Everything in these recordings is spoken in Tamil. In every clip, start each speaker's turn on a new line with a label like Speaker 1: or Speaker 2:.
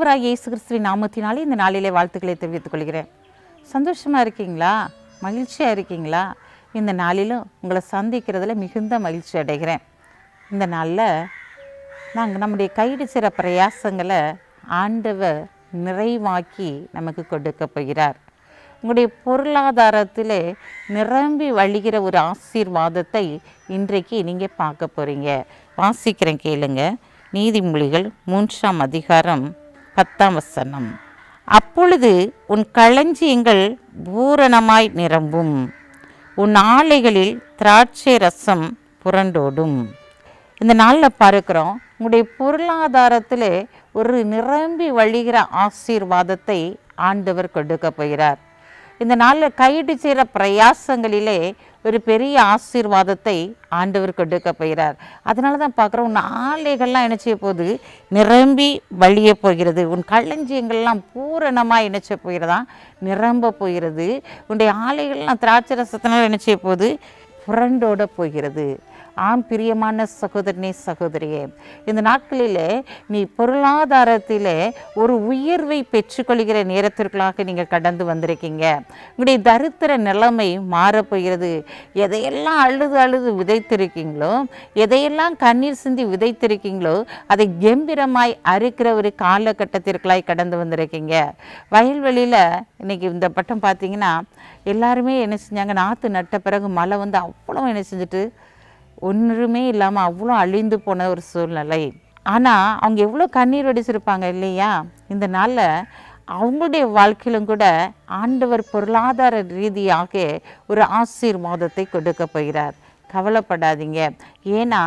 Speaker 1: ஆண்டவராகிய இயேசு கிறிஸ்துவின் நாமத்தினாலே இந்த நாளிலே வாழ்த்துக்களை தெரிவித்துக் கொள்கிறேன். சந்தோஷமாக இருக்கீங்களா? மகிழ்ச்சியாக இருக்கீங்களா? இந்த நாளிலும் உங்களை சந்திக்கிறதுல மிகுந்த மகிழ்ச்சி அடைகிறேன். இந்த நாளில் நாங்கள் நம்முடைய கைடு செய்கிற பிரயாசங்களை ஆண்டவர் நிறைவாக்கி நமக்கு கொடுக்க போகிறார். உங்களுடைய பொருளாதாரத்தில் நிரம்பி வழிகிற ஒரு ஆசீர்வாதத்தை இன்றைக்கு நீங்கள் பார்க்க போகிறீங்க. வாசிக்கிறேன், கேளுங்க. நீதிமொழிகள் 3ஆம் அதிகாரம் 10ஆம் வசனம். அப்பொழுது உன் களஞ்சியங்கள் பூரணமாய் நிரம்பும், உன் ஆலைகளில் திராட்சை ரசம் புரண்டோடும். இந்த நாளில் பார்க்குறோம், உங்களுடைய பொருளாதாரத்தில் ஒரு நிரம்பி வழிகிற ஆசீர்வாதத்தை ஆண்டவர் கொடுக்க போகிறார். இந்த நாளில் கைடு செய்கிற பிரயாசங்களிலே ஒரு பெரிய ஆசீர்வாதத்தை ஆண்டவர் கொடுக்க போகிறார். அதனால தான் பார்க்குறோம், உன் ஆலைகள்லாம் இணைச்ச போது நிரம்பி வழிய போகிறது, உன் களஞ்சியங்கள்லாம் பூரணமாக இணைச்ச போகிறதா, நிரம்ப போகிறது. உன்னுடைய ஆலைகள்லாம் திராட்சை ரசத்தினால் இணைச்ச போது புரண்டோட போகிறது. ஆம் பிரியமான சகோதரனே, சகோதரியே, இந்த நாட்களில் நீ பொருளாதாரத்தில் ஒரு உயர்வை பெற்றுக்கொள்கிற நேரத்திற்குள்ளாக நீங்கள் கடந்து வந்திருக்கீங்க. உங்களுடைய தரித்திர நிலைமை மாறப்போகிறது. எதையெல்லாம் அழுது விதைத்திருக்கீங்களோ, எதையெல்லாம் கண்ணீர் சிந்தி விதைத்திருக்கீங்களோ, அதை கம்பீரமாய் அறுக்கிற ஒரு காலகட்டத்திற்குள்ளாய் கடந்து வந்திருக்கீங்க. வயல்வெளியில் இன்றைக்கி இந்த பட்டம் பார்த்தீங்கன்னா எல்லாருமே என்ன செஞ்சாங்க, நாற்று நட்ட பிறகு மழை வந்து அவ்வளோ என்ன செஞ்சுட்டு ஒன்றுமே இல்லாமல் அவ்வளோ அழிந்து போன ஒரு சூழ்நிலை. ஆனால் அவங்க எவ்வளோ கண்ணீர் வடிச்சிருப்பாங்க இல்லையா? இந்த நாளில் அவங்களுடைய வாழ்க்கையிலும் கூட ஆண்டவர் பொருளாதார ரீதியாக ஒரு ஆசீர்வாதத்தை கொடுக்க போகிறார். கவலைப்படாதீங்க. ஏன்னா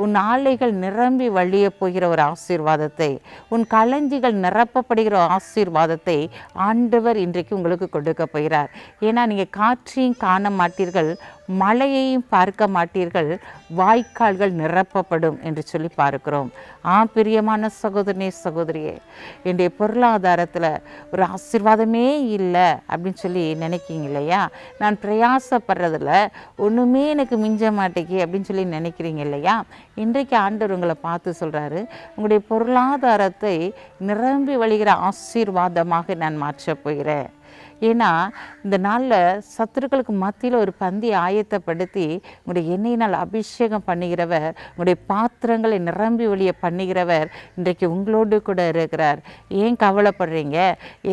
Speaker 1: உன் ஆலைகள் நிரம்பி வழிய போகிற ஒரு ஆசீர்வாதத்தை, உன் களஞ்சிகள் நிரப்பப்படுகிற ஆசீர்வாதத்தை ஆண்டவர் இன்றைக்கு உங்களுக்கு கொடுக்க போகிறார். ஏன்னா நீங்கள் காற்றையும் காண மாட்டீர்கள், மழையையும் பார்க்க மாட்டீர்கள், வாய்க்கால்கள் நிரப்பப்படும் என்று சொல்லி பார்க்கிறோம். பிரியமான சகோதரனே, சகோதரியே, என்னுடைய பொருளாதாரத்தில் ஒரு ஆசீர்வாதமே இல்லை அப்படின்னு சொல்லி நினைக்கிங்க இல்லையா? நான் பிரயாசப்படுறதில்ல, ஒன்றுமே எனக்கு மிஞ்ச மாட்டேங்கி அப்படின்னு சொல்லி நினைக்கிறீங்க இல்லையா? இன்றைக்கு ஆண்டவர் உங்களை பார்த்து சொல்கிறாரு, உங்களுடைய பொருளாதாரத்தை நிரம்பி வழிகிற ஆசீர்வாதமாக நான் மாற்றப் போகிறேன். ஏன்னா இந்த நாளில் சத்துருக்களுக்கு மத்தியில் ஒரு பந்தி ஆயத்தப்படுத்தி உங்களுடைய எண்ணெயினால் அபிஷேகம் பண்ணுகிறவர், உங்களுடைய பாத்திரங்களை நிரம்பி வழிய பண்ணுகிறவர் இன்றைக்கு உங்களோடு கூட இருக்கிறார். ஏன் கவலைப்படுறீங்க?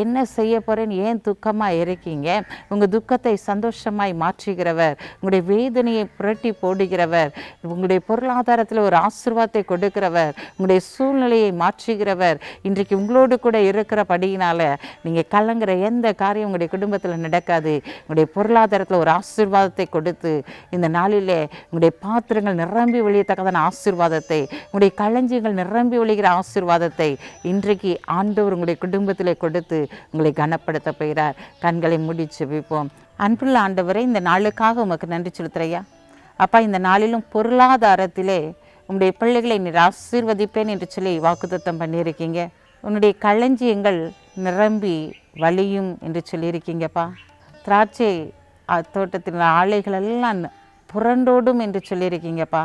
Speaker 1: என்ன செய்ய போகிறேன்னு ஏன் துக்கமாக இருக்கீங்க? உங்கள் துக்கத்தை சந்தோஷமாய் மாற்றுகிறவர், உங்களுடைய வேதனையை புரட்டி போடுகிறவர், உங்களுடைய பொருளாதாரத்தில் ஒரு ஆசீர்வாதத்தை கொடுக்கிறவர், உங்களுடைய சூழ்நிலையை மாற்றுகிறவர் இன்றைக்கு உங்களோடு கூட இருக்கிறபடியினால நீங்கள் கலங்குற எந்த காரியம் உங்களுடைய குடும்பத்தில் நடக்காது. உங்களுடைய பொருளாதாரத்தில் ஒரு ஆசீர்வாதத்தை கொடுத்து இந்த நாளிலே உங்களுடைய பாத்திரங்கள் நிரம்பி வழியத்தக்கதான ஆசீர்வாதத்தை, உங்களுடைய களஞ்சியங்கள் நிரம்பி வழிகிற ஆசீர்வாதத்தை இன்றைக்கு ஆண்டவர் உங்களுடைய குடும்பத்திலே கொடுத்து உங்களை கனப்படுத்த போகிறார். கண்களை மூடி ஜெபிப்போம். அன்புள்ள ஆண்டவரே, இந்த நாளுக்காக உமக்கு நன்றி செலுத்துறையா. அப்பா, இந்த நாளிலும் பொருளாதாரத்திலே உங்களுடைய பிள்ளைகளை நீர் ஆசீர்வதிப்பேன் என்று சொல்லி வாக்குத்தத்தம் பண்ணியிருக்கீங்க. உன்னுடைய களஞ்சியங்கள் நிரம்பி வழியும் என்று சொல்லியிருக்கீங்கப்பா. திராட்சை தோட்டத்தில் ஆலைகளெல்லாம் புரண்டோடும் என்று சொல்லியிருக்கீங்கப்பா.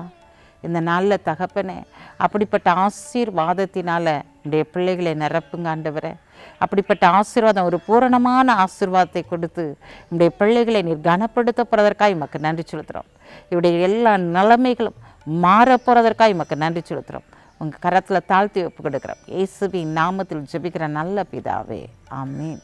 Speaker 1: இந்த நாளில் தகப்பனே, அப்படிப்பட்ட ஆசீர்வாதத்தினால என்னுடைய பிள்ளைகளை நிரப்புங்க ஆண்டவரே. அப்படிப்பட்ட ஆசீர்வாதம், ஒரு பூரணமான ஆசீர்வாதத்தை கொடுத்து என்னுடைய பிள்ளைகளை நீர் கனப்படுத்த போகிறதற்காக உமக்கு நன்றி செலுத்துகிறோம். இவருடைய எல்லா நிலைமைகளும் மாறப்போகிறதற்காக உமக்கு நன்றி செலுத்துகிறோம். உங்கள் கரத்தில் தாழ்த்தி ஒப்பு கொடுக்குறோம். இயேசுவின் நாமத்தில் ஜெபிக்கிற நல்ல பிதாவே, ஆமீன்.